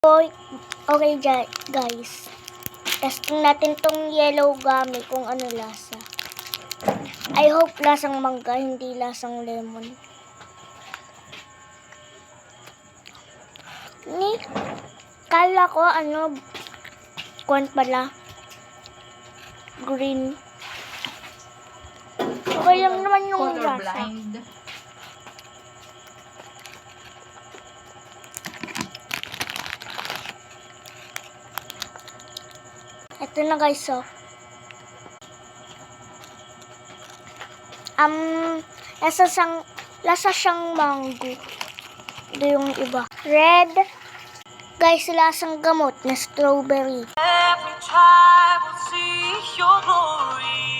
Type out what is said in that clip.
Okay guys. Testing natin tong yellow gummy kung ano lasa. I hope lasang mangga, hindi lasang lemon. Kala ko kuwan pala. Green. Okay lang naman yung lasa. Colorblind. Ito na guys, oh. Lasa siyang mango. Ito yung iba. Red. Guys, lasang gamot na strawberry. Every time I see your glory.